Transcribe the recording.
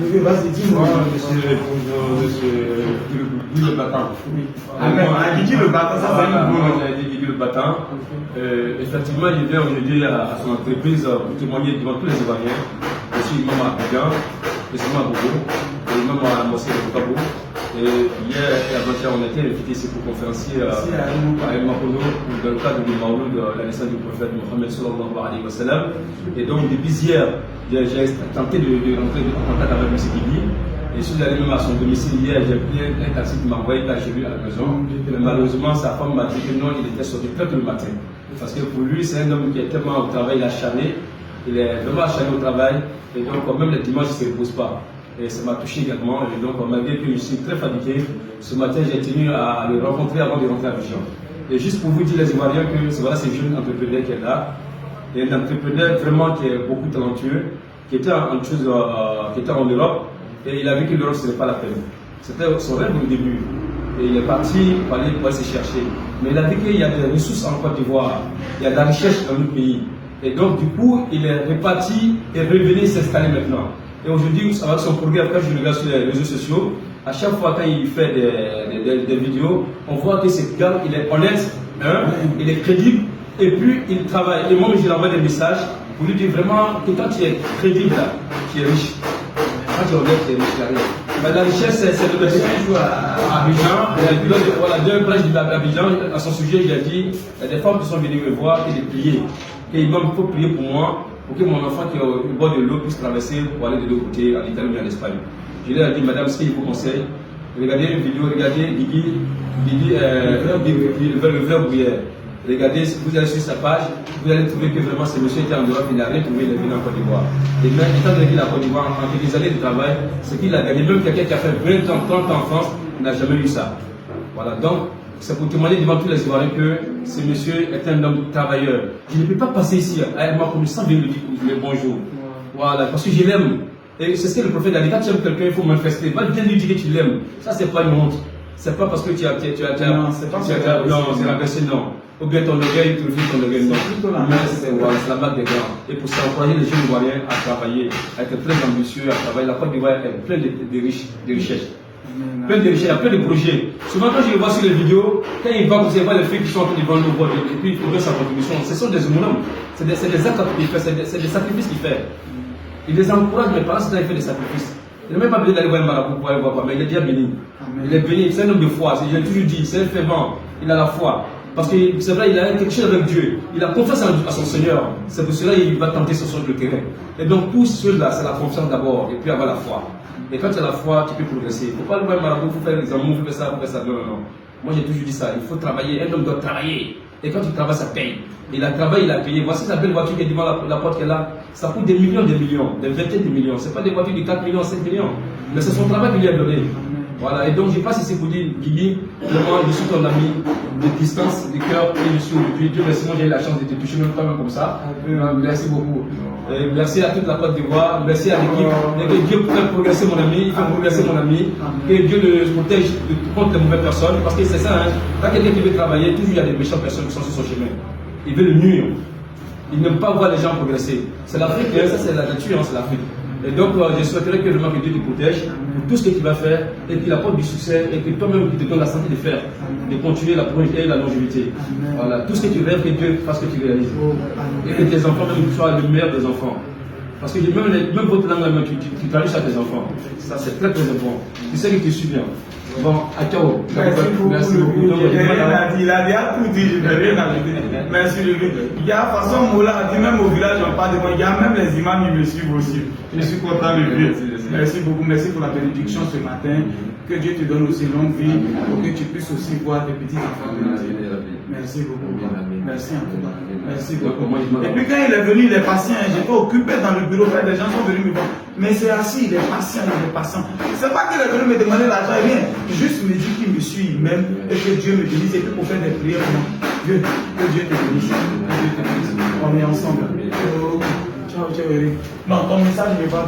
Vas-y, dis-moi. Monsieur Guy le Battant. Guy le Battant, ça va. Moi, j'ai dit Guy le Battant. Effectivement, il vient aujourd'hui à son entreprise pour témoigner devant tous les Ivoiriens. Aussi, imam à Abidjan, spécialement à Bobo, et imam à la mosquée de Babo. Et hier et avant-hier, on a été invités ici pour conférencier à El Makono dans le cadre du Maouloud de la naissance du prophète Mohammed sallallahu alayhi wa sallam. Et donc, depuis hier, j'ai tenté de rentrer en contact avec M. Guigui. Et je suis allé même à son domicile hier, j'ai pris un taxi qui m'a envoyé chez lui à la maison. Mais malheureusement, sa femme m'a dit que non, il était sorti très tôt le matin. Parce que pour lui, c'est un homme qui est tellement au travail, il est acharné. Il est vraiment acharné au travail. Et donc, même le dimanche, il ne se repose pas. Et ça m'a touché également. Et donc, malgré que je suis très fatigué, ce matin, j'ai tenu à le rencontrer avant de rentrer à Abidjan. Et juste pour vous dire, les Ivoiriens, que voilà, c'est un jeune entrepreneur qui est là. Et un entrepreneur vraiment qui est beaucoup talentueux, qui était en Europe. Et il a vu que l'Europe, ce n'est pas la peine. C'était son rêve au début. Et il est parti pour aller se chercher. Mais il a vu qu'il y a des ressources en Côte d'Ivoire. Il y a de la recherche dans notre pays. Et donc, du coup, il est reparti et revenu s'installer maintenant. Et aujourd'hui, avec son programme, quand je regarde sur les réseaux sociaux, à chaque fois quand il fait des vidéos, on voit que ce gars, il est honnête, hein, il est crédible, et puis il travaille. Et moi, je lui envoie des messages pour lui dire vraiment que quand tu es crédible, là, tu es riche. Quand tu es honnête, tu es riche. Mais la richesse, c'est le métier à Abidjan. Voilà, deux plages d'Abidjan, à son sujet, il a dit, il y a des femmes qui sont venues me voir et de prier. Et il faut prier pour moi, pour que mon enfant qui est au bord de l'eau puisse traverser pour aller de l'autre côté, en Italie ou en Espagne. Je lui ai dit, madame, ce qu'il vous conseille, regardez une vidéo, regardez Guigui, le vrai bruyère. Regardez, vous allez sur sa page, vous allez trouver que vraiment ce monsieur était en Europe, il n'a rien trouvé, il est venu en Côte d'Ivoire. Et même étant donné qu'il est en Côte d'Ivoire, en des années de travail, ce qu'il a gagné, même quelqu'un qui a fait 20 ans, 30 ans en France, n'a jamais eu ça. Voilà, donc, c'est pour témoigner devant tous les Ivoiriens que ce monsieur est un homme travailleur. Je ne peux pas passer ici à moi comme sans venir lui dire bonjour. Voilà, parce que je l'aime. Et c'est ce que le prophète a dit, quand tu aimes quelqu'un, il faut manifester. Va bien lui dire que tu l'aimes. Ça, c'est pas une honte. C'est pas parce que tu as. Non, c'est pas non, c'est la version non. Ou bien ton orgueil, tu refus ton orgueil, non. C'est la marque des grands. Et pour s'encourager les jeunes Ivoiriens à travailler, à être très ambitieux, à travailler. La Côte d'Ivoire est pleine de richesses. Plein de richesses, il y a plein de projets. Souvent, quand je le vois sur les vidéos, quand il va, vous voir les filles qui sont en train de vendre le bois, et puis il faut sa contribution. Ce sont des hommes. C'est des actes qu'il fait, c'est des sacrifices qu'il fait. Il les encourage, mais par là, il fait des sacrifices. Il n'a même pas besoin d'aller voir un marabout pour aller voir, mais il est déjà béni. Il est béni, c'est un homme de foi, je l'ai toujours dit, c'est un fervent, il a la foi. Parce que c'est vrai, il a quelque chose avec Dieu. Il a confiance à son Seigneur. C'est pour cela qu'il va tenter sur le terrain. Et donc, tout cela, c'est la confiance d'abord, et puis avoir la foi. Et quand tu as la foi, tu peux progresser. Il ne faut pas le voir un marabout, il faut faire des amours, il faut faire ça, non, non, non. Moi, j'ai toujours dit ça. Il faut travailler. Un homme doit travailler. Et quand tu travailles, ça paye. Il a travaillé, il a payé. Voici sa belle voiture qui est devant la porte qu'elle a. Ça coûte des millions, des vingtaines de millions. Ce n'est pas des voitures de 4 millions, 5 millions. Mais c'est son travail qu'il lui a donné. Voilà. Et donc, je passe ici pour dire, Guigui, vraiment, je suis ton ami de distance, de cœur, et je suis depuis. Dieu merci, moi j'ai eu la chance de te toucher même pas même comme ça. Merci beaucoup. Et merci à toute la Côte d'Ivoire, merci à l'équipe. Et que Dieu fasse progresser mon ami, il fait progresser mon ami. Que Dieu le protège contre les mauvaises personnes. Parce que c'est ça, hein. Quand quelqu'un qui veut travailler, toujours il y a des méchantes personnes qui sont sur son chemin. Il veut le nuire. Il n'aime pas voir les gens progresser. C'est l'Afrique, ça c'est la nature, hein, c'est l'Afrique. Et donc, je souhaiterais que vraiment que Dieu te protège pour tout ce que tu vas faire et qu'il apporte du succès et que toi-même, qui te donne la santé de faire, de continuer la progression et la longévité. Voilà, tout ce que tu rêves, que Dieu fasse que tu réalises. Et que tes enfants même soient le meilleur des enfants. Parce que même votre langue, tu traduis ça à tes enfants. Ça, c'est très très important. Tu sais que tu suis bien. Bon, à ciao. Merci beaucoup. Il a déjà tout dit, je n'ai rien ajouté. Merci de lui. Il y a façon, Moula a dit, même au village, on parle de moi. Il y a même les imams qui me suivent aussi. Je suis content de lui. Merci beaucoup. Merci pour la bénédiction ce matin. Que Dieu te donne aussi longue vie pour que tu puisses aussi voir tes petits enfants. Merci beaucoup. Merci en tout cas. Merci beaucoup. Et puis quand il est venu, il est patient. J'étais occupé dans le bureau. Les gens sont venus me voir. Mais c'est assis, il est patient, il est patient. C'est pas qu'il est venu me demander l'argent, rien. Juste me dit qu'il me suit même et que Dieu me bénisse et que pour faire des prières pour moi. Que Dieu te bénisse. On est ensemble. Ciao, ciao, Eric. Non, ton message ne va pas.